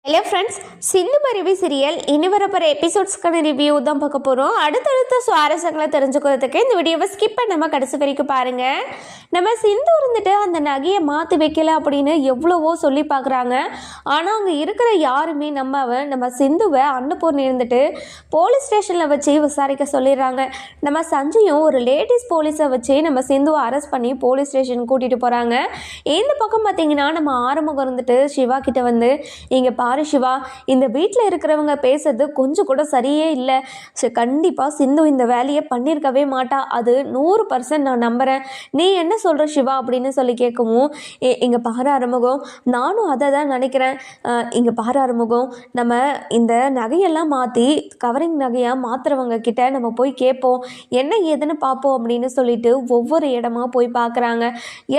Hello friends, சிந்து மருவி serial இனி வரப்போகிற எபிசோட்ஸ்க்கான ரிவ்யூ தான் பார்க்க போகிறோம். அடுத்தடுத்த சுவாரஸ்யங்களை தெரிஞ்சுக்கிறதுக்கு இந்த வீடியோவை ஸ்கிப் பண்ணாமல் கடைசி வரைக்கும் பாருங்கள். நம்ம சிந்து இருந்துட்டு அந்த நகையை மாற்றி வைக்கல அப்படின்னு எவ்வளவோ சொல்லி பார்க்குறாங்க. ஆனால் அங்கே இருக்கிற யாருமே நம்ம சிந்துவை அன்னபூர்ணி இருந்துட்டு போலீஸ் ஸ்டேஷனில் வச்சு விசாரிக்க சொல்லிடுறாங்க. நம்ம சஞ்சயும் ஒரு லேடிஸ் போலீஸை வச்சு நம்ம சிந்துவை அரெஸ்ட் பண்ணி போலீஸ் ஸ்டேஷன் கூட்டிகிட்டு போகிறாங்க. இந்த பக்கம் பார்த்தீங்கன்னா நம்ம ஆறுமுகம் இருந்துட்டு சிவா கிட்ட வந்து இங்கே சிவா, இந்த வீட்டில் இருக்கிறவங்க பேசுறது கொஞ்சம் கூட சரியே இல்லை. கண்டிப்பாக சிந்து இந்த வேலையை பண்ணியிருக்கவே மாட்டா, அது 100% நான் நம்புகிறேன். நீ என்ன சொல்கிற சிவா அப்படின்னு சொல்லி கேட்கவும், இங்கே பாரு ஆறுமுகம், நானும் அதை தான் நினைக்கிறேன். இங்கே பாரு ஆறுமுகம், நம்ம இந்த நகையெல்லாம் மாற்றி கவரிங் நகையாக மாற்றுறவங்க கிட்ட நம்ம போய் கேட்போம், என்ன ஏதுன்னு பார்ப்போம் அப்படின்னு சொல்லிட்டு ஒவ்வொரு இடமா போய் பார்க்குறாங்க.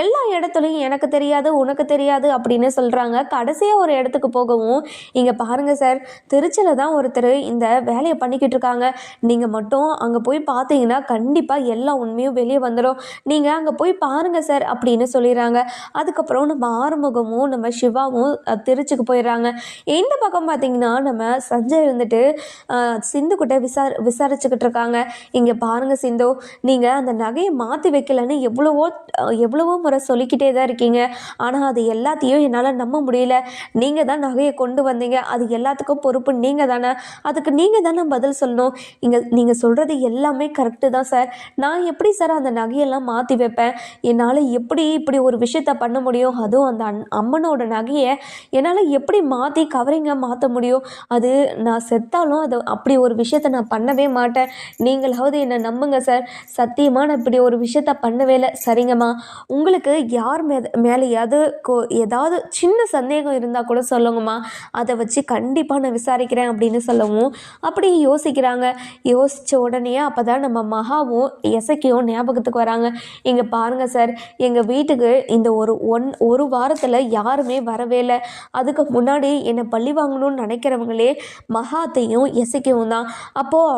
எல்லா இடத்துலையும் எனக்கு தெரியாது உனக்கு தெரியாது அப்படின்னு சொல்கிறாங்க. கடைசியாக ஒரு இடத்துக்கு போகவும், இங்கே பாருங்கள் சார், திருச்சியில் தான் ஒருத்தர் இந்த வேலையை பண்ணிக்கிட்டு இருக்காங்க. நீங்கள் மட்டும் அங்கே போய் பார்த்தீங்கன்னா கண்டிப்பாக எல்லா உண்மையும் வெளியே வந்துடும். நீங்கள் அங்கே போய் பாருங்கள் சார் அப்படின்னு சொல்லிடுறாங்க. அதுக்கப்புறம் நம்ம ஆறுமுகமும் நம்ம சிவாவும் திருச்சிக்கு போயிடுறாங்க. இந்த பக்கம் பார்த்தீங்கன்னா நம்ம சஞ்சய் இருந்துட்டு சிந்துக்கிட்ட விசாரிச்சுக்கிட்டு இருக்காங்க. இங்கே பாருங்கள் சிந்து, நீங்கள் அந்த நகையை மாற்றி வைக்கலன்னு எவ்வளவோ முறை சொல்லிக்கிட்டே தான் இருக்கீங்க. ஆனால் அது எல்லாத்தையும் என்னால் நம்ப முடியல. நீங்கள் தான் நகையை கொண்டு வந்தீங்க, அது எல்லாத்துக்கும் பொறுப்பு நீங்கள் தானே, அதுக்கு நீங்கள் தானே பதில் சொல்லணும். நீங்கள் சொல்கிறது எல்லாமே கரெக்டு தான் சார். நான் எப்படி சார் அந்த நகையெல்லாம் மாற்றி வைப்பேன்? என்னால் எப்படி இப்படி ஒரு விஷயத்த பண்ண முடியும்? அதுவும் அந்த அம்மனோட நகையை என்னால் எப்படி மாற்றி கவரிங்காக மாற்ற முடியும்? அது நான் செத்தாலும் அது அப்படி ஒரு விஷயத்த நான் பண்ணவே மாட்டேன். நீங்களாவது என்னை நம்புங்க சார், சத்தியமாக நான் இப்படி ஒரு விஷயத்த பண்ணவே இல்லை. சரிங்கம்மா, உங்களுக்கு யார் மேலேயாவது ஏதாவது சின்ன சந்தேகம் இருந்தால் கூட சொல்லுங்கம்மா, அதை வச்சு கண்டிப்பாக நான் விசாரிக்கிறேன் அப்படின்னு சொல்லவும் அப்படி யோசிக்கிறாங்க. யோசித்த உடனே அப்போ தான் நம்ம மகாவும் எசக்கியும் ஞாபகத்துக்கு வராங்க. இங்கே பாருங்கள் சார், எங்கள் வீட்டுக்கு இந்த ஒரு வாரத்தில் யாருமே வரவே இல்லை. அதுக்கு முன்னாடி என்னை பழி வாங்கணும்னு நினைக்கிறவங்களே மகாத்தையும் எசக்கியும் தான். அப்போது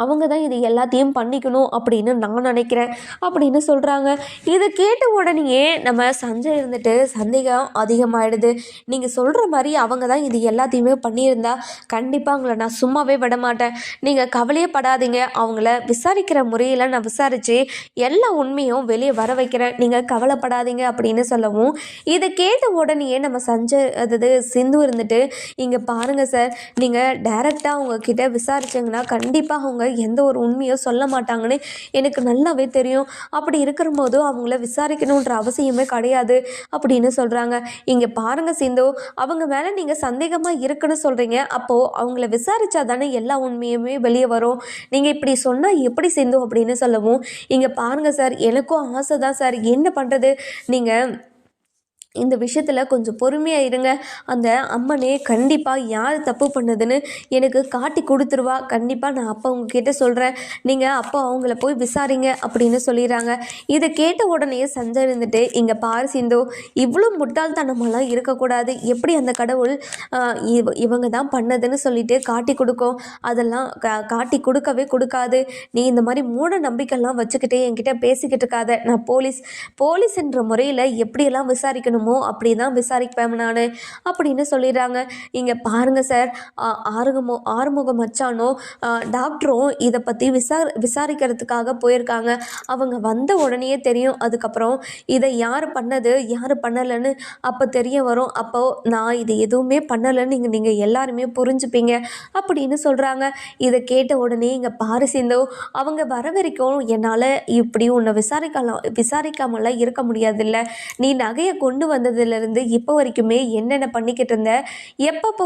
அவங்க தான் இது எல்லாத்தையும் பண்ணிக்கணும் அப்படின்னு நான் நினைக்கிறேன் அப்படின்னு சொல்கிறாங்க. இதை கேட்ட உடனேயே நம்ம சஞ்சய் இருந்துட்டு சந்தேகம் அதிகமாகிடுது. நீங்கள் சொல்கிற மாதிரி அவங்க தான் இது எல்லாத்தையுமே பண்ணியிருந்தா கண்டிப்பாக அவங்கள நான் சும்மாவே விட மாட்டேன். நீங்கள் கவலையே படாதீங்க, அவங்கள விசாரிக்கிற முறையில் நான் விசாரித்து எல்லா உண்மையும் வெளியே வர வைக்கிறேன், நீங்கள் கவலைப்படாதீங்க அப்படின்னு சொல்லவும், இதை கேட்ட உடனேயே நம்ம சிந்து இருந்துட்டு இங்கே பாருங்கள் சார், நீங்கள் டைரெக்டாக அவங்கக்கிட்ட விசாரிச்சிங்கன்னா கண்டிப்பாக அவங்க எந்த ஒரு உண்மையோ சொல்ல மாட்டாங்கன்னு எனக்கு நல்லாவே தெரியும். அப்படி இருக்கிற போது அவங்கள விசாரிக்கணுன்ற அவசியமே கிடையாது அப்படின்னு சொல்கிறாங்க. இங்கே பாருங்க சிந்து, அவங்க மேலே நீங்கள் சந்தேகமாக இருக்குன்னு சொல்கிறீங்க. அப்போது அவங்கள விசாரித்தா தானே எல்லா உண்மையுமே வெளியே வரும். நீங்கள் இப்படி சொன்னால் எப்படி சிந்து அப்படின்னு சொல்லவும், இங்கே பாருங்கள் சார், எனக்கும் ஆசை தான் சார், என்ன பண்ணுறது, நீங்கள் இந்த விஷயத்தில் கொஞ்சம் பொறுமையாக இருங்க. அந்த அம்மனே கண்டிப்பாக யார் தப்பு பண்ணதுன்னு எனக்கு காட்டி கொடுத்துருவா. கண்டிப்பாக நான் அப்போ உங்ககிட்ட சொல்கிறேன், நீங்கள் அப்போ அவங்கள போய் விசாரிங்க அப்படின்னு சொல்லிடுறாங்க. இதை கேட்ட உடனே சஞ்சய் இருந்துட்டு இங்கே பாரு சிந்து, இவ்வளோ முட்டாள்தனமெல்லாம் இருக்கக்கூடாது. எப்படி அந்த கடவுள் இவங்க தான் பண்ணதுன்னு சொல்லிட்டு காட்டி கொடுக்கும்? அதெல்லாம் காட்டி கொடுக்கவே கொடுக்காது. நீ இந்த மாதிரி மூட நம்பிக்கைலாம் வச்சுக்கிட்டே என்கிட்ட பேசிக்கிட்டு இருக்காத. நான் போலீஸ்ன்ற முறையில் எப்படியெல்லாம் விசாரிக்கணும் அப்படி தான் விசாரிப்பேன் நான் அப்படின்னு சொல்லிடுறாங்க. இங்கே பாருங்கள் சார், ஆறுமுகம் மச்சானோ டாக்டரும் இதை பற்றி விசாரிக்கிறதுக்காக போயிருக்காங்க. அவங்க வந்த உடனே தெரியும். அதுக்கப்புறம் இதை யார் பண்ணது யார் பண்ணலைன்னு அப்போ தெரிய வரும். அப்போது நான் இது எதுவுமே பண்ணலைன்னு நீங்கள் எல்லாருமே புரிஞ்சுப்பீங்க அப்படின்னு சொல்கிறாங்க. இதை கேட்ட உடனே இங்கே பாரு சிந்து, அவங்க வர வரைக்கும் என்னால் இப்படி உன்னை விசாரிக்காமலாம் இருக்க முடியாதுல்ல. நீ நகையை கொண்டு வந்ததுலேருந்து இப்போ வரைக்குமே என்னென்ன பண்ணிக்கிட்டு இருந்த, எப்பப்போ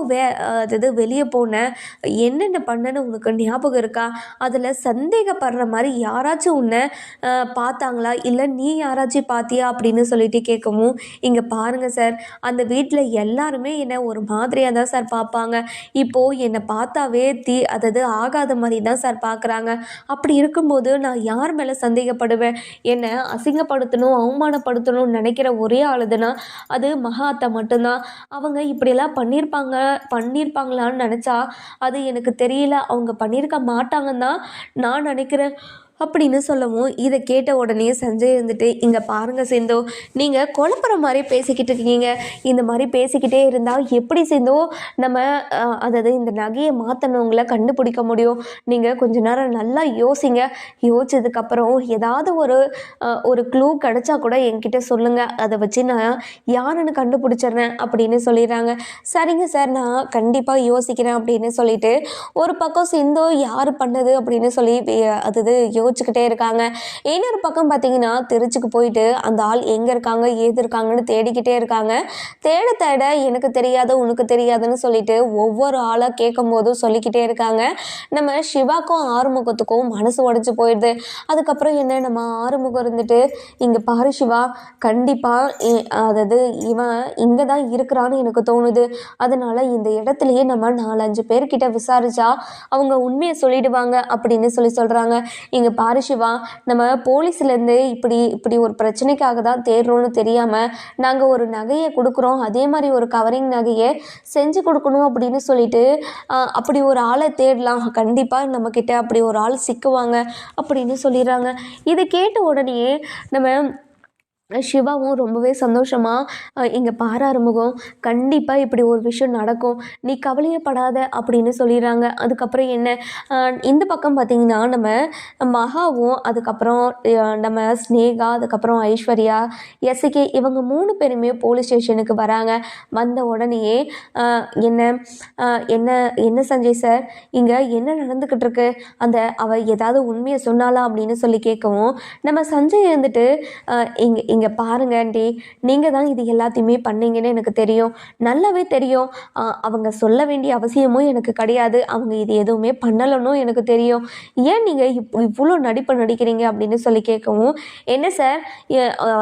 அதாவது வெளியே போன, என்னென்ன பண்ணன்னு உனக்கு ஞாபகம் இருக்கா? அதில் சந்தேகப்படுற மாதிரி யாராச்சும் உன்னை பார்த்தாங்களா, இல்லை நீ யாராச்சும் பார்த்தியா அப்படின்னு சொல்லிட்டு கேட்கவும், இங்கே பாருங்கள் சார், அந்த வீட்டில் எல்லாருமே என்னை ஒரு மாதிரியாக தான் சார் பார்ப்பாங்க. இப்போது என்னை பார்த்தாவே அதாவது ஆகாத மாதிரி தான் சார் பார்க்குறாங்க. அப்படி இருக்கும்போது நான் யார் மேலே சந்தேகப்படுவேன்? என்னை அசிங்கப்படுத்தணும் அவமானப்படுத்தணும்னு நினைக்கிற ஒரே ஆளுதுன்னா அது மகாத்தா மட்டும்தான். அவங்க இப்படியெல்லாம் பண்ணியிருப்பாங்களான்னு நினச்சா அது எனக்கு தெரியல. அவங்க பண்ணியிருக்க மாட்டாங்கன்னு தான் நான் நினைக்கிறேன். அப்படின்னு சொல்லவும் இதை கேட்ட உடனே சஞ்சய் இருந்துட்டு இங்கே பாருங்கள் சிந்து, நீங்கள் குழப்புற மாதிரி பேசிக்கிட்டு இருக்கீங்க. இந்த மாதிரி பேசிக்கிட்டே இருந்தால் எப்படி சிந்து நம்ம அதாவது இந்த நகையை மாற்றினவங்கள கண்டுபிடிக்க முடியும்? நீங்கள் கொஞ்ச நேரம் நல்லா யோசிங்க. யோசிச்சதுக்கப்புறம் ஏதாவது ஒரு க்ளூ கிடைச்சா கூட என்கிட்ட சொல்லுங்கள், அதை வச்சு நான் யாருன்னு கண்டுபிடிச்சிட்றேன் அப்படின்னு சொல்லிடுறாங்க. சரிங்க சார், நான் கண்டிப்பாக யோசிக்கிறேன் அப்படின்னு சொல்லிட்டு ஒரு பக்கம் சிந்து யார் பண்ணது அப்படின்னு சொல்லி அது யோசிச்சுக்கிட்டே இருக்காங்க. இன்னொரு பக்கம் பார்த்தீங்கன்னா திருச்சிக்கு போயிட்டு அந்த ஆள் எங்கே இருக்காங்க ஏது இருக்காங்கன்னு தேடிக்கிட்டே இருக்காங்க. தேட தேட எனக்கு தெரியாது உனக்கு தெரியாதுன்னு சொல்லிட்டு ஒவ்வொரு ஆளாக கேட்கும் போதும் சொல்லிக்கிட்டே இருக்காங்க. நம்ம சிவாக்கும் ஆறுமுகத்துக்கும் மனசு உடைச்சு போயிடுது. அதுக்கப்புறம் என்ன, நம்ம ஆறுமுகம் இருந்துட்டு இங்கே பாரு சிவா, கண்டிப்பாக அதாவது இவன் இங்கே தான் இருக்கிறான்னு எனக்கு தோணுது. அதனால இந்த இடத்துலையே நம்ம 4-5 பேர்கிட்ட விசாரிச்சா அவங்க உண்மையை சொல்லிடுவாங்க அப்படின்னு சொல்கிறாங்க. இங்கே பாரு சிவா, நம்ம போலீஸ்லேருந்து இப்படி ஒரு பிரச்சனைக்காக தான் தேடுறோன்னு தெரியாமல் நாங்கள் ஒரு நகையை கொடுக்குறோம், அதே மாதிரி ஒரு கவரிங் நகையை செஞ்சு கொடுக்கணும் அப்படின்னு சொல்லிட்டு அப்படி ஒரு ஆளை தேடலாம், கண்டிப்பாக நம்மக்கிட்ட அப்படி ஒரு ஆள் சிக்குவாங்க அப்படின்னு சொல்லிடுறாங்க. இதை கேட்ட உடனே நம்ம சிவாவும் ரொம்பவே சந்தோஷமாக இங்கே பாரு ஆறுமுகம், கண்டிப்பாக இப்படி ஒரு விஷயம் நடக்கும், நீ கவலையப்படாத அப்படின்னு சொல்லிடுறாங்க. அதுக்கப்புறம் என்ன, இந்த பக்கம் பார்த்திங்கன்னா நம்ம மகாவும் அதுக்கப்புறம் நம்ம ஸ்னேகா அதுக்கப்புறம் ஐஸ்வர்யா எஸ்கே இவங்க 3 பேருமே போலீஸ் ஸ்டேஷனுக்கு வராங்க. வந்த உடனேயே என்ன என்ன என்ன சஞ்சய் சார், இங்கே என்ன நடந்துக்கிட்டு இருக்கு, அவள் ஏதாவது உண்மையை சொன்னாலா அப்படின்னு சொல்லி கேட்கவும் நம்ம சஞ்சய் இருந்துட்டு இங்கே பாருங்க ஆண்டி, நீங்கள் தான் இது எல்லாத்தையுமே பண்ணீங்கன்னு எனக்கு தெரியும், நல்லாவே தெரியும். அவங்க சொல்ல வேண்டிய அவசியமும் எனக்கு கிடையாது, அவங்க இது எதுவுமே பண்ணலன்னு எனக்கு தெரியும். ஏன் நீங்கள் இவ்வளோ நடிப்பு நடிக்கிறீங்க அப்படின்னு சொல்லி கேட்கவும், என்ன சார்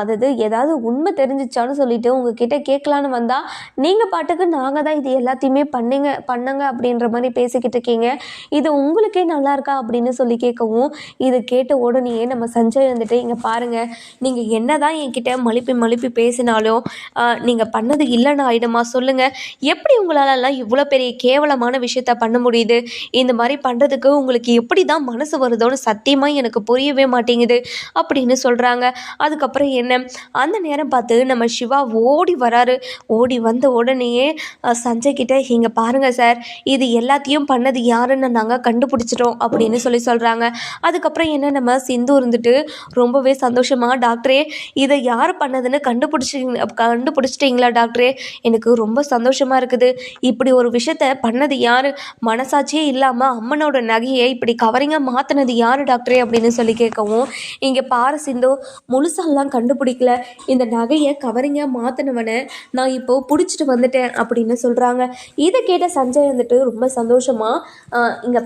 அதாவது ஏதாவது உண்மை தெரிஞ்சிச்சான்னு சொல்லிட்டு உங்ககிட்ட கேட்கலான்னு வந்தால் நீங்கள் பாட்டுக்கு நாங்கள் தான் இது எல்லாத்தையுமே பண்ணுங்க அப்படின்ற மாதிரி பேசிக்கிட்டு இருக்கீங்க, இது உங்களுக்கே நல்லா இருக்கா அப்படின்னு சொல்லி கேட்கவும், இது கேட்ட உடனே நம்ம சஞ்சய் வந்துட்டு இங்கே பாருங்கள், நீங்கள் என்ன தான் என்கிட்ட மழுப்பி பேசினாலும் நீங்கள் பண்ணது இல்லைன்னு ஆயிடுமா சொல்லுங்கள், எப்படி உங்களாலலாம் இவ்வளோ பெரிய கேவலமான விஷயத்த பண்ண முடியுது, இந்த மாதிரி பண்ணுறதுக்கு உங்களுக்கு எப்படி தான் மனசு வருதோன்னு சத்தியமாக எனக்கு புரியவே மாட்டேங்குது அப்படின்னு சொல்கிறாங்க. அதுக்கப்புறம் என்ன, அந்த நேரம் பார்த்து நம்ம சிவா ஓடி வராரு. ஓடி வந்த உடனேயே சஞ்சய் கிட்ட இங்கே பாருங்கள் சார், இது எல்லாத்தையும் பண்ணது யாருன்னு நாங்கள் கண்டுபிடிச்சிட்டோம் அப்படின்னு சொல்கிறாங்க. அதுக்கப்புறம் என்ன, நம்ம சிந்து இருந்துட்டு ரொம்பவே சந்தோஷமாக, டாக்டரே இதை யார் பண்ணதுன்னு கண்டுபிடிச்சிட்டிங்களா டாக்டரே, எனக்கு ரொம்ப சந்தோஷமாக இருக்குது, இப்படி ஒரு விஷயத்த பண்ணது யார், மனசாட்சியே இல்லாமல் அம்மனோட நகையை இப்படி கவரிங்காக மாற்றினது யார் டாக்டரே அப்படின்னு சொல்லி கேட்கவும், இங்கே பாரு சிந்து, முழுசாலாம் கண்டுபிடிக்கல, இந்த நகையை கவரிங்காக மாற்றினவனை நான் இப்போது பிடிச்சிட்டு வந்துட்டேன் அப்படின்னு சொல்கிறாங்க. இதை கேட்ட சஞ்சய் வந்துட்டு ரொம்ப சந்தோஷமாக இங்கே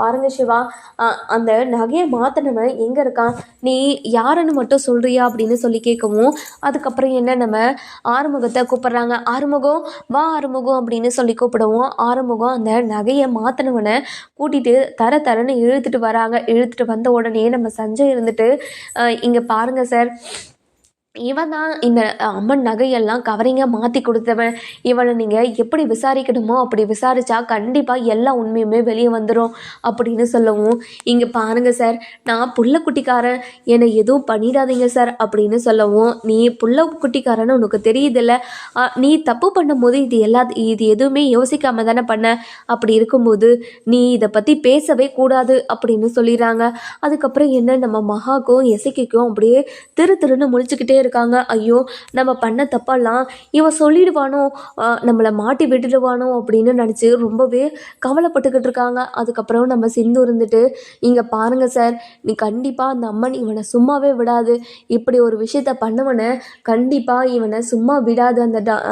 பாருங்க சிவா, அந்த நகையை மாற்றினவன் எங்கே இருக்கான், நீ யாருன்னு மட்டும் சொல்கிறியா அப்படின்னு சொல்லி கேட்கவும், அதுக்கப்புறம் என்ன, நம்ம ஆறுமுகத்தை கூப்பிட்றாங்க. ஆறுமுகம் வா ஆறுமுகம் அப்படின்னு சொல்லி கூப்பிடவும், ஆறுமுகம் அந்த நகையை மாற்றினவனை கூட்டிகிட்டு தரன்னு இழுத்துட்டு வந்த உடனே நம்ம சஞ்சய் இருந்துட்டு இங்கே பாருங்கள் சார், இவன் தான் இந்த அம்மன் நகையெல்லாம் கவரிங்காக மாற்றி கொடுத்தவன், இவனை நீங்கள் எப்படி விசாரிக்கணுமோ அப்படி விசாரித்தா கண்டிப்பாக எல்லா உண்மையுமே வெளியே வந்துடும் அப்படின்னு சொல்லவும், இங்கே பாருங்கள் சார், நான் புள்ளக்குட்டிக்காரன், என்னை எதுவும் பண்ணிடாதீங்க சார் அப்படின்னு சொல்லவும், நீ புள்ளக்குட்டிக்காரன்னு உனக்கு தெரியுதில்ல, நீ தப்பு பண்ணும்போது இது எதுவுமே யோசிக்காம தானே பண்ண, அப்படி இருக்கும்போது நீ இதை பற்றி பேசவே கூடாது அப்படின்னு சொல்லிடுறாங்க. அதுக்கப்புறம் என்ன, நம்ம மகாக்கும் எசைக்கும் அப்படியே திருன்னு முழிச்சுக்கிட்டே இருக்காங்க. ஐயோ, நம்ம பண்ண தப்பெல்லாம் இவன் சொல்லிடுவானோ, நம்மளை மாட்டி விட்டுடுவானோ அப்படின்னு நினச்சி ரொம்பவே கவலைப்பட்டுக்கிட்டு இருக்காங்க. அதுக்கப்புறம் நம்ம சிந்து இருந்துட்டு இங்கே பாருங்க சார், நீ கண்டிப்பாக அந்த அம்மன் இவனை சும்மாவே விடாது, இப்படி ஒரு விஷயத்த பண்ணவனை கண்டிப்பாக இவனை சும்மா விடாது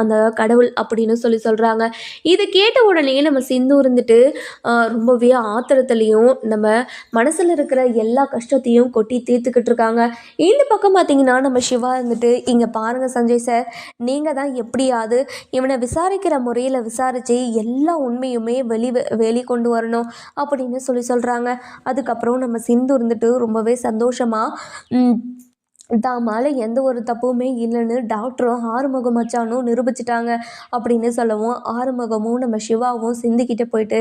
அந்த கடவுள் அப்படின்னு சொல்கிறாங்க. இதை கேட்ட உடனே நம்ம சிந்து இருந்துட்டு ரொம்பவே ஆத்திரத்துலேயும் நம்ம மனசில் இருக்கிற எல்லா கஷ்டத்தையும் கொட்டி தீர்த்துக்கிட்டு இருக்காங்க. இந்த பக்கம் பார்த்தீங்கன்னா நம்ம சிவா இருந்துட்டு இங்கே பாருங்கள் சஞ்சய் சார், நீங்கள் தான் எப்படியாவது இவனை விசாரிக்கிற முறையில் விசாரித்து எல்லா உண்மையுமே வெளிக்கொண்டு வரணும் அப்படின்னு சொல்கிறாங்க. அதுக்கப்புறம் நம்ம சிந்து இருந்துட்டு ரொம்பவே சந்தோஷமாக தான் மேலே எந்த ஒரு தப்புமே இல்லைன்னு டாக்டரும் ஆறுமுகம் மச்சானும் நிரூபிச்சிட்டாங்க அப்படின்னு சொல்லவும், ஆறுமுகமும் நம்ம சிவாவும் சிந்துக்கிட்ட போயிட்டு,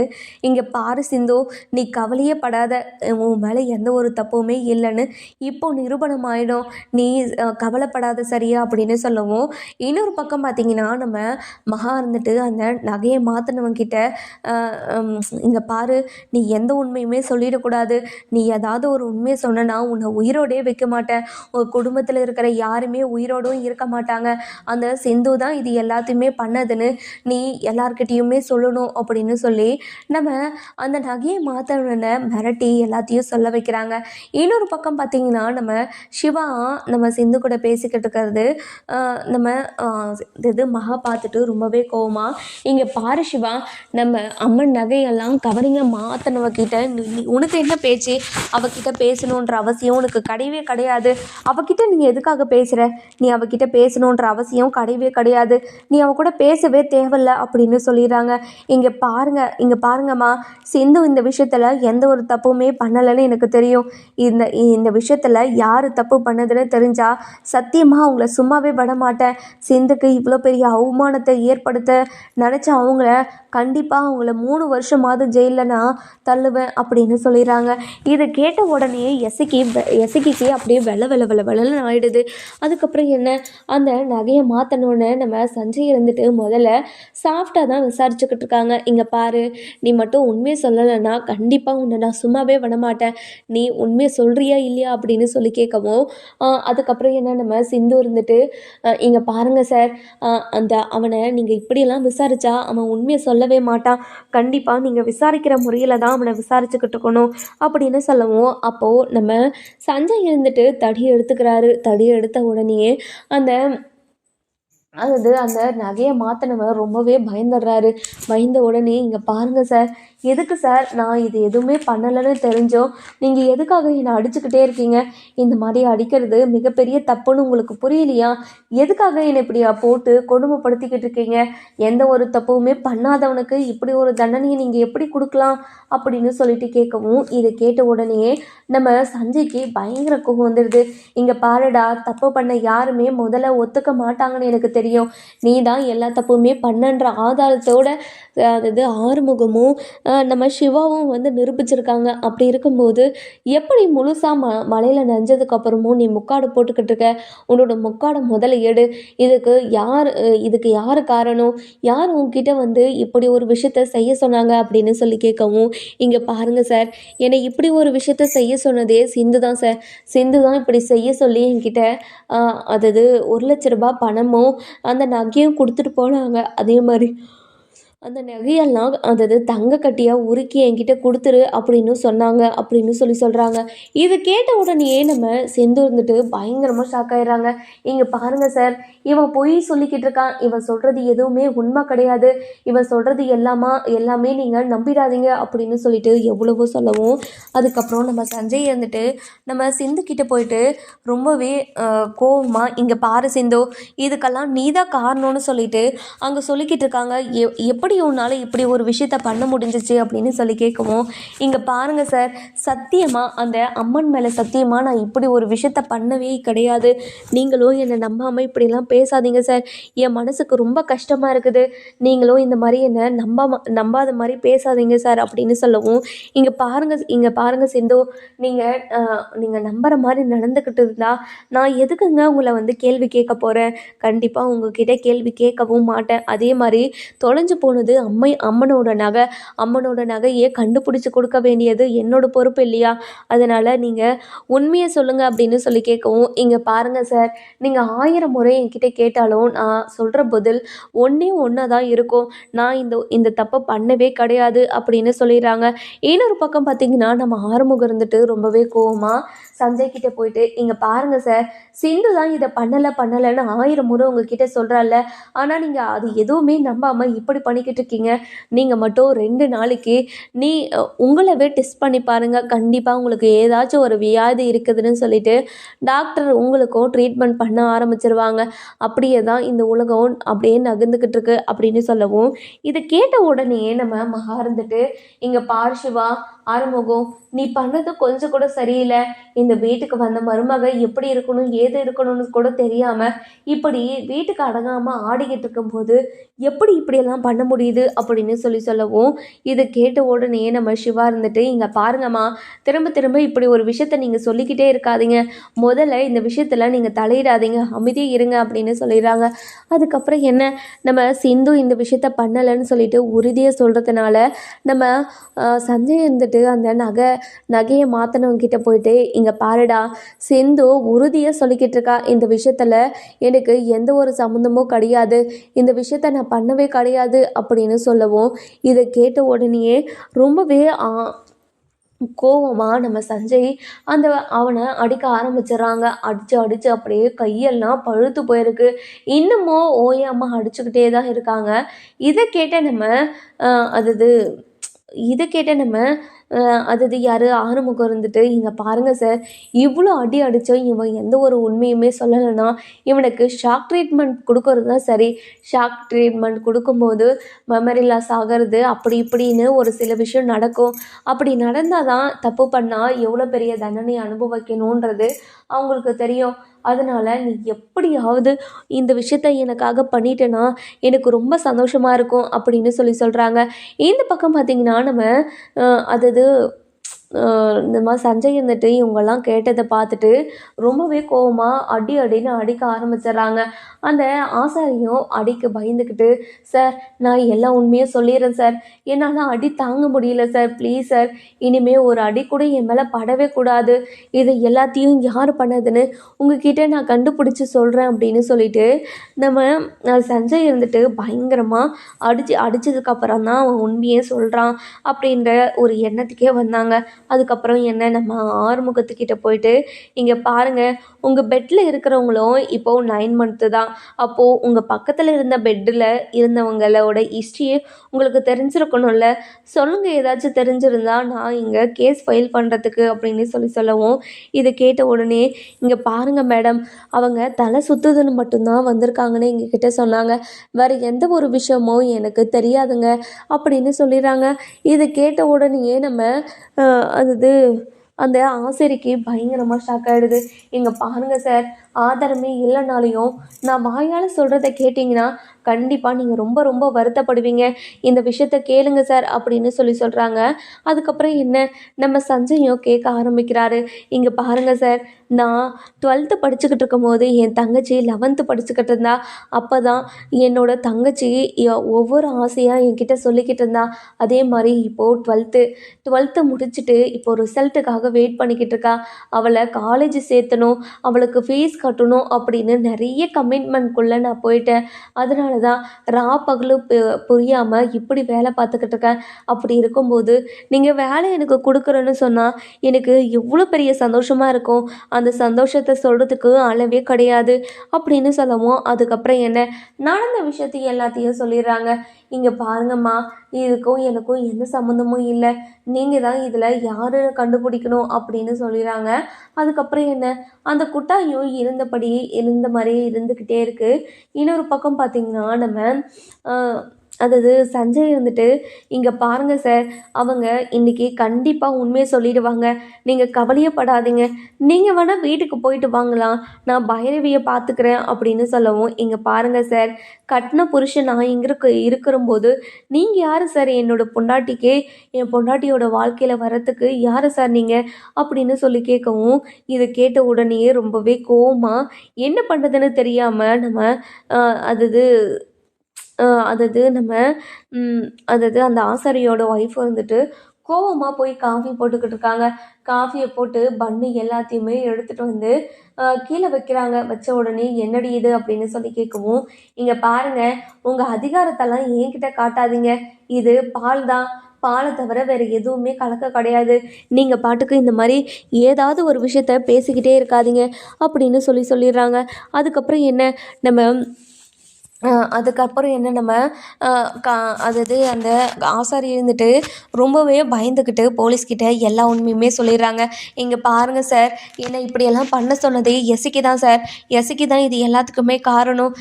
இங்கே பாரு சிந்து, நீ கவலையே படாத, உன் மேலே எந்த ஒரு தப்புமே இல்லைன்னு இப்போ நிரூபணம் ஆயிடும், நீ கவலைப்படாத சரியா அப்படின்னு சொல்லவும், இன்னொரு பக்கம் பார்த்தீங்கன்னா நம்ம மகா இருந்துட்டு அந்த நகையை மாற்றினவங்கிட்ட, இங்கே பாரு, நீ எந்த உண்மையுமே சொல்லிடக்கூடாது, நீ ஏதாவது ஒரு உண்மையை சொன்னா உன்னை உயிரோடே வைக்க மாட்டேன், குடும்பத்தில் இருக்கிற யாருமே உயிரோடும் இருக்க மாட்டாங்க, அந்த சிந்து தான் இது எல்லாத்தையுமே பண்ணதுன்னு நீ எல்லார்கிட்டேயுமே சொல்லணும் அப்படின்னு சொல்லி நம்ம அந்த நகையை மாற்றவனை மிரட்டி எல்லாத்தையும் சொல்ல வைக்கிறாங்க. இன்னொரு பக்கம் பார்த்திங்கன்னா நம்ம சிவா நம்ம சிந்து கூட பேசிக்கிட்டு இருக்கிறது நம்ம இது மகா பார்த்துட்டு ரொம்பவே கோவமா, இங்கே பாரு சிவா, நம்ம அம்மன் நகையெல்லாம் கவரிங்க மாற்றினவக்கிட்ட உனக்கு என்ன பேச்சு, அவகிட்ட பேசணுன்ற அவசியம் உனக்கு கிடையவே கிடையாது, அவகிட்ட நீ எதுக்காக பேசுகிற, நீ அவகிட்ட பேசணுன்ற அவசியம் கிடையவே கிடையாது, நீ அவ கூட பேசவே தேவையில்ல அப்படின்னு சொல்லிடுறாங்க. இங்கே பாருங்கம்மா, சிந்து இந்த விஷயத்தில் எந்த ஒரு தப்புமே பண்ணலைன்னு எனக்கு தெரியும், இந்த விஷயத்தில் யார் தப்பு பண்ணதுன்னு தெரிஞ்சா சத்தியமாக அவங்கள சும்மாவே விட மாட்டேன், சிந்துக்கு இவ்வளோ பெரிய அவமானத்தை ஏற்படுத்த நினச்சா அவங்கள கண்டிப்பாக அவங்கள 3 வருஷமாவது ஜெயிலில் நான் தள்ளுவேன் அப்படின்னு சொல்லிடுறாங்க. இதை கேட்ட உடனே எசக்கிக்கு அப்படியே வெள்ளன்னு ஆயிடுது. அதுக்கப்புறம் என்ன, அந்த நகையை மாற்றணுன்னு நம்ம சஞ்சய் இருந்துட்டு முதல்ல சாஃப்டாக தான் விசாரிச்சுக்கிட்டு இருக்காங்க. இங்கே பாரு, நீ மட்டும் உண்மையை சொல்லலைன்னா கண்டிப்பாக உன்னை நான் சும்மாவே விடமாட்டேன், நீ உண்மையை சொல்கிறியா இல்லையா அப்படின்னு சொல்லி கேட்கவும், அதுக்கப்புறம் என்ன, நம்ம சிந்து இருந்துட்டு, இங்கே பாருங்கள் சார், அவனை நீங்கள் இப்படியெல்லாம் விசாரித்தா அவன் உண்மையை சொல்லவே மாட்டான், கண்டிப்பாக நீங்கள் விசாரிக்கிற முறையில் தான் அவனை விசாரிச்சுக்கிட்டு இருக்கணும் அப்படின்னு சொல்லவும், அப்போது நம்ம சஞ்சய் இருந்துட்டு தடி எடுத்துக்கிறாரு. தடி எடுத்த உடனே அந்த நகையை மாற்றினவர் ரொம்பவே பயந்துடுறாரு. பயந்த உடனே, இங்கே பாருங்கள் சார், எதுக்கு சார் நான் இது எதுவுமே பண்ணலைன்னு தெரிஞ்சோம் நீங்கள் எதுக்காக என்னை அடிச்சுக்கிட்டே இருக்கீங்க, இந்த மாதிரி அடிக்கிறது மிகப்பெரிய தப்புன்னு உங்களுக்கு புரியலையா, எதுக்காக என்னை இப்படியா போட்டு கொடுமைப்படுத்திக்கிட்டு இருக்கீங்க, எந்த ஒரு தப்புமே பண்ணாதவனுக்கு இப்படி ஒரு தண்டனையை நீங்கள் எப்படி கொடுக்கலாம் அப்படின்னு சொல்லிட்டு கேட்கவும், இதை கேட்ட உடனே நம்ம சஞ்சய்க்கு பயங்கர கோபம் வந்துடுது. இங்கே பாருடா, தப்பு பண்ண யாருமே முதல்ல ஒத்துக்க மாட்டாங்கன்னு எனக்கு தெரியும், நீ தான் எல்லா தப்புமே பண்ணன்ற ஆதாரத்தோட அதாவது ஆறுமுகமும் நம்ம சிவாவும் வந்து நிரூபிச்சிருக்காங்க. அப்படி இருக்கும்போது எப்படி முழுசாக மலையில் நஞ்சதுக்கப்புறமும் நீ முக்காடு போட்டுக்கிட்டு இருக்க, உன்னோட முக்காடை முதல்ல எடு, இதுக்கு யார் காரணம், யார் உங்ககிட்ட வந்து இப்படி ஒரு விஷயத்த செய்ய சொன்னாங்க அப்படின்னு சொல்லி கேட்கவும், இங்கே பாருங்கள் சார், என்னை இப்படி ஒரு விஷயத்த செய்ய சொன்னதே சிந்து தான் சார், சிந்து தான் இப்படி செய்ய சொல்லி என்கிட்ட அதாவது 1,00,000 ரூபாய் பணமும் அந்த நகையும் கொடுத்துட்டு போனாங்க, அதே மாதிரி அந்த நகையெல்லாம் அதாவது தங்க கட்டியாக உருக்கி என்கிட்ட கொடுத்துரு அப்படின்னு சொன்னாங்க அப்படின்னு சொல்கிறாங்க. இது கேட்ட உடனே நம்ம செந்து இருந்துட்டு பயங்கரமாக ஷாக் ஆயிடுறாங்க. இங்கே பாருங்கள் சார், இவன் பொய் சொல்லிக்கிட்டு இருக்கான், இவன் சொல்கிறது எதுவுமே உண்மை கிடையாது, இவன் சொல்கிறது எல்லாமே நீங்கள் நம்பிடாதீங்க அப்படின்னு சொல்லிட்டு எவ்வளவோ சொல்லவும், அதுக்கப்புறம் நம்ம சஞ்சய் இருந்துட்டு நம்ம சிந்துக்கிட்ட போயிட்டு ரொம்பவே கோவமாக, இங்கே பாரு சிந்து, இதுக்கெல்லாம் நீ தான் காரணம்னு சொல்லிட்டு அங்கே சொல்லிக்கிட்டு இருக்காங்க. எப்படி உன்னால் இப்படி ஒரு விஷயத்த பண்ண முடிஞ்சிச்சு அப்படின்னு சொல்லி கேட்கவும், இங்கே பாருங்கள் சார், சத்தியமாக அந்த அம்மன் மேலே சத்தியமாக நான் இப்படி ஒரு விஷயத்த பண்ணவே கிடையாது, நீங்களும் என்னை நம்பாமல் இப்படிலாம் பேசாதீங்க சார், என் மனசுக்கு ரொம்ப கஷ்டமாக இருக்குது, நீங்களும் இந்த மாதிரி என்னை நம்பாத மாதிரி பேசாதீங்க சார் அப்படின்னு சொல்லவும், இங்கே பாருங்கள் சிந்து, நீங்கள் நம்புகிற மாதிரி நடந்துக்கிட்டு இருந்தா நான் எதுக்குங்க உங்களை வந்து கேள்வி கேட்க போகிறேன், கண்டிப்பாக உங்ககிட்ட கேள்வி கேட்கவும் மாட்டேன், அதே மாதிரி தொலைஞ்சு போனது அம்மனோட நகையை கண்டுபிடிச்சி கொடுக்க வேண்டியது என்னோட பொறுப்பு இல்லையா, அதனால் நீங்கள் உண்மையை சொல்லுங்கள் அப்படின்னு சொல்லி கேட்கவும், இங்கே பாருங்கள் சார், நீங்கள் 1000 முறை என்கிட்ட கேட்டாலும் நான் சொல்கிற பதில் ஒன்றா தான் இருக்கும், நான் இந்த தப்பை பண்ணவே கிடையாது அப்படின்னு சொல்லிடுறாங்க. இன்னொரு பக்கம் பார்த்தீங்கன்னா நம்ம ஆறுமுகம் இருந்துட்டு ரொம்பவே கோவமாக சஞ்சய் கிட்டே போயிட்டு, இங்கே பாருங்கள் சார், சிந்து தான் இதை பண்ணலைன்னு 1000 முறை உங்ககிட்ட சொல்கிறாள்ல, ஆனால் நீங்கள் அது எதுவுமே நம்பாமல் இப்படி பண்ணிக்கிட்டு சொல்லிக்கிட்டு இருக்கீங்க? நீங்கள் மட்டும் 2 நாளைக்கு நீ உங்களவே டெஸ்ட் பண்ணி பாருங்கள், கண்டிப்பாக உங்களுக்கு ஏதாச்சும் ஒரு வியாதி இருக்குதுன்னு சொல்லிட்டு டாக்டர் உங்களுக்கும் ட்ரீட்மெண்ட் பண்ண ஆரம்பிச்சிருவாங்க. அப்படியே தான் இந்த உலகம் அப்படியே நகர்ந்துக்கிட்டு இருக்கு அப்படின்னு சொல்லவும், இதை கேட்ட உடனே நம்ம மகா இருந்துட்டு, இங்கே பாரு சிவா, ஆறுமுகம், நீ பண்ணது கொஞ்சம் கூட சரியில்லை. இந்த வீட்டுக்கு வந்த மருமக எப்படி இருக்கணும் ஏது இருக்கணும்னு கூட தெரியாம இப்படி வீட்டுக்கு அடங்காம ஆடிக்கிட்டு இருக்கும்போது எப்படி இப்படியெல்லாம் பண்ண முடியுது அப்படின்னு சொல்லவும், இதை கேட்ட உடனே நம்ம சிவா இருந்துட்டு, இங்கே பாருங்கம்மா, திரும்ப திரும்ப இப்படி ஒரு விஷயத்த நீங்கள் சொல்லிக்கிட்டே இருக்காதீங்க. முதல்ல இந்த விஷயத்தில் நீங்கள் தலையிடாதீங்க, அமைதியாக இருங்க அப்படின்னு சொல்லிடுறாங்க. அதுக்கப்புறம் என்ன, நம்ம சிந்து இந்த விஷயத்த பண்ணலைன்னு சொல்லிட்டு உறுதியாக சொல்கிறதுனால நம்ம சஞ்சய் இருந்துட்டு அந்த நகையை மாற்றினவங்க கிட்ட போயிட்டு, இங்கே பாருடா, சிந்து உறுதியாக சொல்லிக்கிட்டு இருக்கா, இந்த விஷயத்தில் எனக்கு எந்த ஒரு சம்மந்தமும் கிடையாது, இந்த விஷயத்த நான் பண்ணவே கிடையாது அப்படின்னு சொல்லவும், இதை கேட்ட உடனேயே ரொம்பவே கோவமாக நம்ம சஞ்சய் அவனை அடிக்க ஆரம்பிச்சிடறாங்க. அடித்து அப்படியே கையெல்லாம் பழுத்து போயிருக்கு. இன்னமும் ஓயாமல் அடிச்சுக்கிட்டே தான் இருக்காங்க. இதை கேட்ட நம்ம அது இதை கேட்ட நம்ம யார் ஆறுமுகம் இருந்துட்டு, இங்கே பாருங்கள் சார், இவ்வளோ அடி அடித்தோம், இவன் எந்த ஒரு உண்மையுமே சொல்லலைன்னா இவனுக்கு ஷாக் ட்ரீட்மெண்ட் கொடுக்கறது தான் சரி. ஷாக் ட்ரீட்மெண்ட் கொடுக்கும்போது மெமரி லாஸ் ஆகிறது அப்படி இப்படின்னு ஒரு சில விஷயம் நடக்கும். அப்படி நடந்தால் தான் தப்பு பண்ணால் எவ்வளோ பெரிய தண்டனை அனுபவிக்கணுன்றது அவங்களுக்கு தெரியும். அதனால் நீ எப்படியாவது இந்த விஷயத்த எனக்காக பண்ணிட்டேன்னா எனக்கு ரொம்ப சந்தோஷமாக இருக்கும் அப்படின்னு சொல்கிறாங்க. இந்த பக்கம் பார்த்திங்கன்னா நம்ம அது இந்த மாதிரி சஞ்சய் இருந்துட்டு இவங்கெல்லாம் கேட்டதை பார்த்துட்டு ரொம்பவே கோவமாக அடின்னு அடிக்க ஆரம்பிச்சிடுறாங்க. அந்த ஆசாரியும் அடிக்க பயந்துக்கிட்டு, சார் நான் எல்லா உண்மையும் சொல்லிடுறேன் சார், என்னால் அடி தாங்க முடியல சார், ப்ளீஸ் சார், இனிமேல் ஒரு அடி கூட என் மேலே படவே கூடாது, இது எல்லாத்தையும் யார் பண்ணதுன்னு உங்ககிட்ட நான் கண்டுபிடிச்சி சொல்கிறேன் அப்படின்னு சொல்லிட்டு நம்ம சஞ்சய் இருந்துட்டு பயங்கரமாக அடித்ததுக்கப்புறம் தான் அவன் உண்மையே சொல்கிறான் அப்படின்ற ஒரு எண்ணத்துக்கே வந்தாங்க. அதுக்கப்புறம் என்ன, நம்ம ஆறுமுகத்துக்கிட்ட போயிட்டு, இங்கே பாருங்கள், உங்கள் பெட்டில் இருக்கிறவங்களும் இப்போது 9 மந்த்து தான், அப்போது உங்கள் பக்கத்தில் இருந்த பெட்டில் இருந்தவங்களோட ஹிஸ்ட்ரியே உங்களுக்கு தெரிஞ்சிருக்கணும்ல, சொல்லுங்கள், ஏதாச்சும் தெரிஞ்சிருந்தா நான் இங்கே கேஸ் ஃபைல் பண்ணுறதுக்கு அப்படின்னு சொல்லவும், இதை கேட்ட உடனே, இங்கே பாருங்கள் மேடம், அவங்க தலை சுற்றுதுன்னு மட்டும்தான் வந்திருக்காங்கன்னு எங்ககிட்ட சொன்னாங்க, வேறு எந்த ஒரு விஷயமும் எனக்கு தெரியாதுங்க அப்படின்னு சொல்லிடுறாங்க. இதை கேட்ட உடனேயே நம்ம அது அந்த ஆசிரியருக்கு பயங்கரமாக ஷாக் ஆகிடுது. இங்கே பாருங்கள் சார், ஆதாரமே இல்லைனாலையும் நான் வாயால் சொல்கிறத கேட்டிங்கன்னா கண்டிப்பாக நீங்கள் ரொம்ப ரொம்ப வருத்தப்படுவீங்க, இந்த விஷயத்த கேளுங்க சார் அப்படின்னு சொல்கிறாங்க. அதுக்கப்புறம் என்ன, நம்ம சஞ்சயும் கேட்க ஆரம்பிக்கிறாரு. இங்கே பாருங்கள் சார், நான் 12th படிச்சுக்கிட்டு இருக்கும்போது என் தங்கச்சி 11th படிச்சுக்கிட்டு இருந்தா, அப்போ தான் என்னோட தங்கச்சி ஒவ்வொரு ஆசையாக என்கிட்ட சொல்லிக்கிட்டு இருந்தா. அதே மாதிரி இப்போது 12th முடிச்சுட்டு இப்போ ரிசல்ட்டுக்காக வெயிட் பண்ணிக்கிட்டு இருக்கா. அவளை காலேஜ் சேர்த்தணும், அவளுக்கு ஃபீஸ் கட்டணும் அப்படின்னு நிறைய கமிட்மெண்ட்குள்ளே நான் போயிட்டேன். அதனால தான் பகலு புரியாமல் இப்படி வேலை பார்த்துக்கிட்டு இருக்கேன். அப்படி இருக்கும்போது நீங்கள் வேலை எனக்கு கொடுக்குறேன்னு சொன்னால் எனக்கு எவ்வளோ பெரிய சந்தோஷமாக இருக்கும், அந்த சந்தோஷத்தை சொல்கிறதுக்கு அளவே கிடையாது அப்படின்னு சொல்லவும், அதுக்கப்புறம் என்ன, நடந்த விஷயத்தை எல்லாத்தையும் சொல்லிடுறாங்க. இங்கே பாருங்கம்மா, இதுக்கும் எனக்கும் எந்த சம்மந்தமும் இல்லை, நீங்கள் தான் இதில் யார் கண்டுபிடிக்கணும் அப்படின்னு சொல்லிடுறாங்க. அதுக்கப்புறம் என்ன, அந்த குட்டாயும் இருந்த மாதிரியே இருந்துக்கிட்டே இருக்குது. இன்னொரு பக்கம் பார்த்திங்கன்னா நம்ம சஞ்சய் வந்துட்டு, இங்கே பாருங்கள் சார், அவங்க இன்றைக்கி கண்டிப்பாக உண்மையை சொல்லிடுவாங்க, நீங்கள் கவலையப்படாதீங்க, நீங்கள் வேணால் வீட்டுக்கு போயிட்டு வாங்கலாம், நான் பைரவியை பார்த்துக்கிறேன் அப்படின்னு சொல்லவும், இங்கே பாருங்கள் சார், கட்டின புருஷன் நான் இங்கே இருக்கிறம்போது நீங்கள் யார் சார் என்னோட பொண்டாட்டிக்கு, என் பொண்டாட்டியோட வாழ்க்கையில் வரத்துக்கு யார் சார் நீங்கள் அப்படின்னு கேட்கவும், இது கேட்ட உடனேயே ரொம்பவே கோவமாக என்ன பண்ணுறதுன்னு தெரியாமல் நம்ம நம்ம அந்த ஆசாரியோட ஒய்ஃப் வந்துட்டு கோவமாக போய் காஃபி போட்டுக்கிட்டு இருக்காங்க. காஃபியை போட்டு பன்னு எல்லாத்தையுமே எடுத்துகிட்டு வந்து கீழே வைக்கிறாங்க. வச்ச உடனே என்னடி இது அப்படின்னு கேட்கவும், இங்கே பாருங்கள், உங்கள் அதிகாரத்தெல்லாம் என்கிட்ட காட்டாதீங்க, இது பால் தான், பாலை தவிர வேறு எதுவுமே கலக்க கிடையாது, நீங்கள் பாட்டுக்கு இந்த மாதிரி ஏதாவது ஒரு விஷயத்த பேசிக்கிட்டே இருக்காதீங்க அப்படின்னு சொல்லிடுறாங்க. அதுக்கப்புறம் என்ன, நம்ம அதுக்கப்புறம் என்ன நம்ம கா அதாவது அந்த ஆசாரி இருந்துட்டு ரொம்பவே பயந்துக்கிட்டு போலீஸ்கிட்ட எல்லா உண்மையுமே சொல்லிடுறாங்க. இங்கே பாருங்கள் சார், என்னை இப்படியெல்லாம் பண்ண சொன்னது எசிக்கு தான் சார். எசிக்கு தான் இது எல்லாத்துக்குமே காரணம்.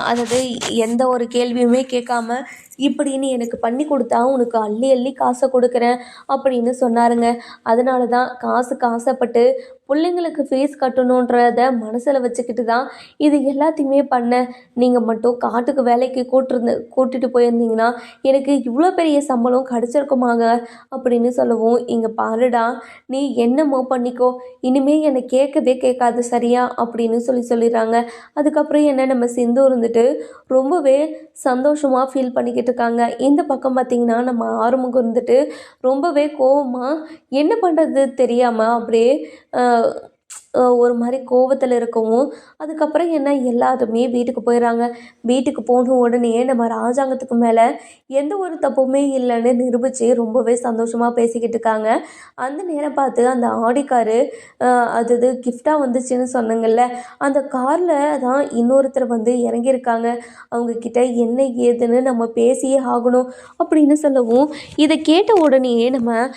அதாவது எந்த ஒரு கேள்வியுமே கேட்காம இப்படின்னு எனக்கு பண்ணி கொடுத்தா உனக்கு அள்ளி அள்ளி காசை கொடுக்குறேன் அப்படின்னு சொன்னாருங்க. அதனால தான் காசுக்கு ஆசைப்பட்டு பிள்ளைங்களுக்கு ஃபீஸ் கட்டணுன்றத மனசில் வச்சுக்கிட்டு தான் இது எல்லாத்தையுமே பண்ணேன். நீங்கள் மட்டும் காட்டுக்கு வேலைக்கு கூட்டிட்டு போயிருந்தீங்கன்னா எனக்கு இவ்வளோ பெரிய சம்பளம் கிடச்சிருக்குமாங்க அப்படின்னு சொல்லவும், இங்கே பாருடா, நீ என்னமோ பண்ணிக்கோ, இனிமே என்னை கேட்கவே கேட்காது சரியா அப்படின்னு சொல்லிடுறாங்க. அதுக்கப்புறம் என்ன நம்ம சிந்து இருந்துட்டு ரொம்பவே சந்தோஷமாக ஃபீல் பண்ணிக்கிட்டு இருக்காங்க. இந்த பக்கம் பார்த்திங்கன்னா நம்ம ஆறுமுகம் இருந்துட்டு ரொம்பவே கோவமாக என்ன பண்ணுறது தெரியாமல் அப்படியே ஒரு மாதிரி கோவத்தில் இருக்கவும், அதுக்கப்புறம் என்ன எல்லாருமே வீட்டுக்கு போயிடுறாங்க. வீட்டுக்கு போன உடனே நம்ம ராஜாங்கத்துக்கு மேலே எந்த ஒரு தப்புமே இல்லைன்னு நிரூபித்து ரொம்பவே சந்தோஷமாக பேசிக்கிட்டு இருக்காங்க. அந்த நேரம் பார்த்து அந்த ஆடி காரு அது கிஃப்டாக வந்துச்சுன்னு சொன்னாங்கல்ல, அந்த காரில் தான் இன்னொருத்தர் வந்து இறங்கியிருக்காங்க. அவங்கக்கிட்ட என்ன ஏதுன்னு நம்ம பேசியே ஆகணும் அப்படின்னு சொல்லவும், இதை கேட்ட உடனேயே நம்ம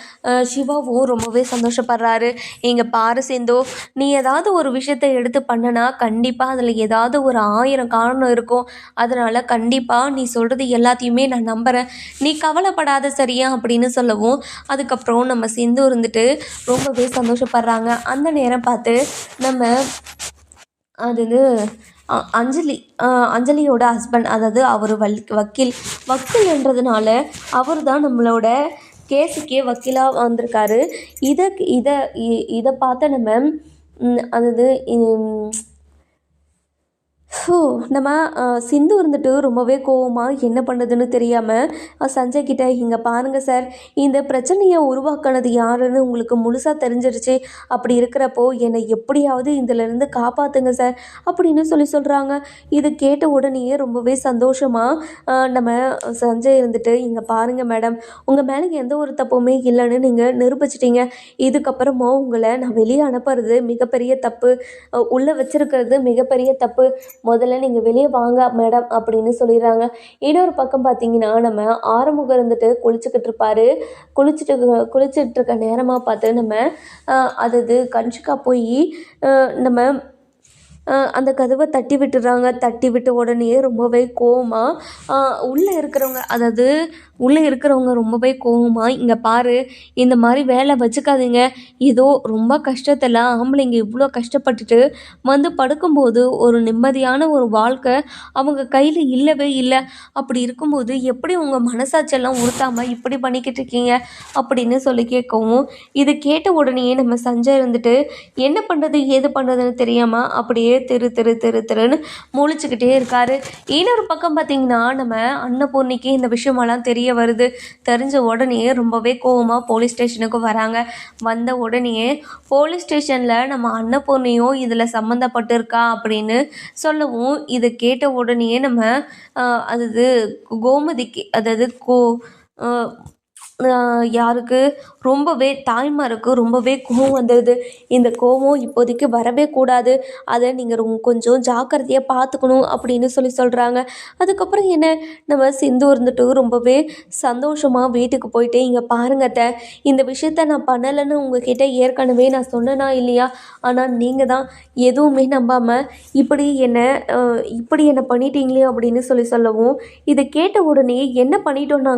சிவாவும் ரொம்பவே சந்தோஷப்படுறாரு. இங்கே பாரு சிந்து, நீ ஏதாவது ஒரு விஷயத்தை எடுத்து பண்ணனா கண்டிப்பாக அதில் ஏதாவது ஒரு 1000 காரணம் இருக்கும். அதனால் கண்டிப்பாக நீ சொல்கிறது எல்லாத்தையுமே நான் நம்புகிறேன், நீ கவலைப்படாத சரியா அப்படின்னு சொல்லவும், அதுக்கப்புறம் நம்ம சிந்து இருந்துட்டு ரொம்பவே சந்தோஷப்படுறாங்க. அந்த நேரம் பார்த்து நம்ம அது அஞ்சலியோட ஹஸ்பண்ட், அதாவது அவர் வக்கீல்ன்றதுனால அவர் தான் நம்மளோட கேஸுக்கே வக்கீலாக வந்திருக்காரு. இதை பார்த்த நம்ம அதாவது நம்ம சிந்து இருந்துட்டு ரொம்பவே கோவமாக என்ன பண்ணுறதுன்னு தெரியாமல் சஞ்சய் கிட்ட, இங்கே பாருங்கள் சார், இந்த பிரச்சனையை உருவாக்கினது யாருன்னு உங்களுக்கு முழுசாக தெரிஞ்சிருச்சு. அப்படி இருக்கிறப்போ என்னை எப்படியாவது இதிலேருந்து காப்பாற்றுங்க சார் அப்படின்னு சொல்கிறாங்க. இது கேட்ட உடனேயே ரொம்பவே சந்தோஷமாக நம்ம சஞ்சய் இருந்துட்டு, இங்கே பாருங்கள் மேடம், உங்கள் மேலே எந்த ஒரு தப்புமே இல்லைன்னு நீங்கள் நிரூபிச்சிட்டீங்க. இதுக்கப்புறமா உங்களை நான் வெளியே அனுப்புறது மிகப்பெரிய தப்பு, உள்ளே வச்சுருக்கிறது மிகப்பெரிய தப்பு. முதல்ல நீங்கள் வெளியே வாங்க மேடம் அப்படின்னு சொல்லிடுறாங்க. இன்னொரு பக்கம் பார்த்தீங்கன்னா நம்ம ஆறுமுகம் இருந்துட்டு குளிச்சுட்டு இருக்க நேரமாக பார்த்து நம்ம அது கன்ஷிகா போய் நம்ம அந்த கதவை தட்டி விட்டுறாங்க. தட்டி விட்ட உடனே ரொம்பவே கோவமாக உள்ளே இருக்கிறவங்க ரொம்பவே கோவமாக, இங்கே பாரு, இந்த மாதிரி வேலை வச்சுக்காதீங்க, ஏதோ ரொம்ப கஷ்டத்தில் ஆம்பளைங்க இவ்வளோ கஷ்டப்பட்டுட்டு வந்து படுக்கும்போது ஒரு நிம்மதியான ஒரு வாழ்க்கை அவங்க கையில் இல்லவே இல்லை. அப்படி இருக்கும்போது எப்படி உங்கள் மனசாட்சியெல்லாம் உறுத்தாமல் இப்படி பண்ணிக்கிட்டு இருக்கீங்க அப்படின்னு சொல்லி கேட்கவும், இது கேட்ட உடனே நம்ம சஞ்சய் இருந்துட்டு என்ன பண்ணுறது ஏது பண்ணுறதுன்னு தெரியாமல் அப்படியே திருன்னு முழிச்சுக்கிட்டே இருக்காரு. இன்னொரு பக்கம் பார்த்தீங்கன்னா நம்ம அன்னபூர்ணிக்கு இந்த விஷயமெல்லாம் தெரிய வருது. தெரிஞ்ச உடனே ரொம்பவே கோவமாக போலீஸ் ஸ்டேஷனுக்கு வராங்க. வந்த உடனே போலீஸ் ஸ்டேஷனில் நம்ம அன்னபூர்ணியும் இதில் சம்மந்தப்பட்டிருக்கா அப்படின்னு சொல்லவும், இதை கேட்ட உடனே நம்ம அதாவது கோமதிக்கு, அதாவது யாருக்கு ரொம்பவே தாய்மாருக்கு ரொம்பவே கோவம் வந்துடுது. இந்த கோவம் இப்போதைக்கு வரவே கூடாது, அதை நீங்கள் கொஞ்சம் ஜாக்கிரதையாக பார்த்துக்கணும் அப்படின்னு சொல்கிறாங்க. அதுக்கப்புறம் என்ன நம்ம சிந்து இருந்துட்டு ரொம்பவே சந்தோஷமாக வீட்டுக்கு போயிட்டு, இங்கே பாருங்க அத்தை, இந்த விஷயத்த நான் பண்ணலைன்னு உங்ககிட்ட ஏற்கனவே நான் சொன்னேனா இல்லையா, ஆனால் நீங்கள் தான் எதுவுமே நம்பாமல் இப்படி என்னை பண்ணிட்டீங்களே அப்படின்னு சொல்லவும், இதை கேட்ட உடனே என்ன பண்ணிட்டோம்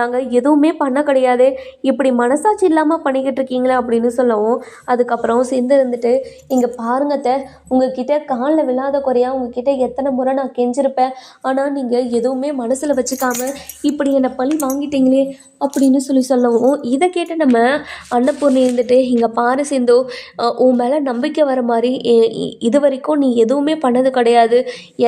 நாங்கள் எதுவுமே பண்ண கிடையாது, இப்படி மனசாட்சி இல்லாமல் பண்ணிக்கிட்டு இருக்கீங்களே அப்படின்னு சொல்லவும், அதுக்கப்புறம் சிந்து இருந்துட்டு, இங்கே பாருங்கத்த, உங்ககிட்ட காலில் விழாத குறையா உங்ககிட்ட எத்தனை முறை நான் கெஞ்சிருப்பேன், ஆனால் நீங்கள் எதுவுமே மனசில் வச்சுக்காம இப்படி என்னை பழி வாங்கிட்டீங்களே அப்படின்னு சொல்லவும், இதை கேட்டு நம்ம அன்னபூர்ணி இருந்துட்டு, இங்கே பாரு சிந்து, உன் மேலே நம்பிக்கை வர மாதிரி இது வரைக்கும் நீ எதுவுமே பண்ணது கிடையாது,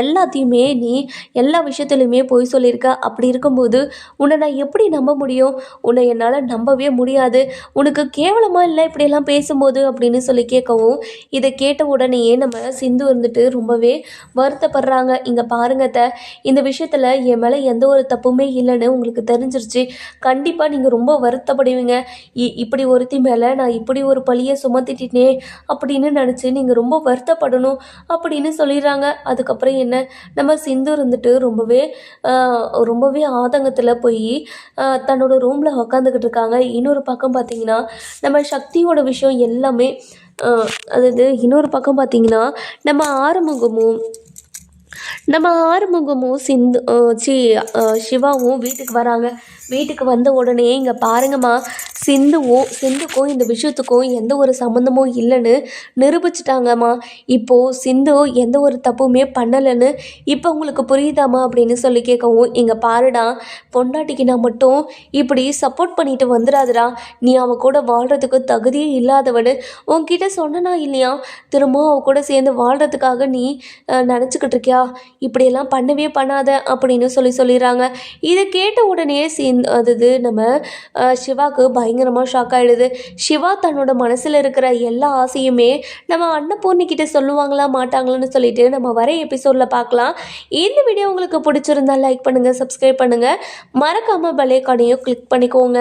எல்லாத்தையுமே நீ எல்லா விஷயத்துலையுமே போய் சொல்லியிருக்க. அப்படி இருக்கும்போது உன்னை நான் எப்படி நம்ப முடியும்? உன்னை என்னால் நம்பவே முடியாது, உனக்கு கேவலமாக இல்லை இப்படியெல்லாம் பேசும்போது அப்படின்னு சொல்லி கேட்கவும், இதை கேட்ட உடனேயே நம்ம சிந்து வந்துட்டு ரொம்பவே வருத்தப்படுறாங்க. இங்கே பாருங்க அத்தை, இந்த விஷயத்தில் என் மேலே எந்த ஒரு தப்புமே இல்லைன்னு உங்களுக்கு தெரிஞ்சிருச்சு. கண்டிப்பாக நீங்கள் ரொம்ப வருத்தப்படுவீங்க. இப்படி ஒருத்தி மேலே நான் இப்படி ஒரு பழியை சுமத்திட்டேனே அப்படின்னு நினச்சி நீங்கள் ரொம்ப வருத்தப்படணும் அப்படின்னு சொல்லிடுறாங்க. அதுக்கப்புறம் என்ன, நம்ம சிந்து இருந்துட்டு ரொம்பவே ஆதங்கத்தில் போய் தன்னோட ரூமில் உக்காந்துக்கிட்டு இருக்காங்க. இன்னொரு பக்கம் பார்த்தீங்கன்னா நம்ம சக்தியோட விஷயம் எல்லாமே அதாவது இன்னொரு பக்கம் பார்த்தீங்கன்னா நம்ம ஆறுமுகமும் சிவாவும் வீட்டுக்கு வராங்க. வீட்டுக்கு வந்த உடனே இங்கே பாருங்கம்மா, சிந்துக்கும் இந்த விஷயத்துக்கும் எந்த ஒரு சம்மந்தமும் இல்லைன்னு நிரூபிச்சிட்டாங்கம்மா. இப்போது சிந்து எந்த ஒரு தப்புமே பண்ணலைன்னு இப்போ உங்களுக்கு புரியுதாம்மா அப்படின்னு சொல்லி கேட்கவும், இங்கே பாருடா, பொண்டாட்டிக்கு நான் மட்டும் இப்படி சப்போர்ட் பண்ணிட்டு வந்துடாதுடா, நீ அவ கூட வாழ்கிறதுக்கு தகுதியே இல்லாதவனு உன்கிட்ட சொன்னனா இல்லையா, திரும்ப அவ கூட சேர்ந்து வாழ்கிறதுக்காக நீ நினச்சிக்கிட்டு இருக்கியா, இப்படியெல்லாம் பண்ணவே பண்ணாத அப்படின்னு சொல்லிடுறாங்க. இதை கேட்ட உடனே நம்ம சிவாக்கு பயங்கரமாக ஷாக் ஆகிடுது. சிவா தன்னோட மனசில் இருக்கிற எல்லா ஆசையுமே நம்ம அன்னபூர்ணிக்கிட்ட சொல்லுவாங்களா மாட்டாங்களான்னு சொல்லிட்டு நம்ம வர எபிசோடில் பார்க்கலாம். இந்த வீடியோ உங்களுக்கு பிடிச்சிருந்தா லைக் பண்ணுங்கள், சப்ஸ்கிரைப் பண்ணுங்கள், மறக்காமல் பெல் ஐகானையும் கிளிக் பண்ணிக்கோங்க.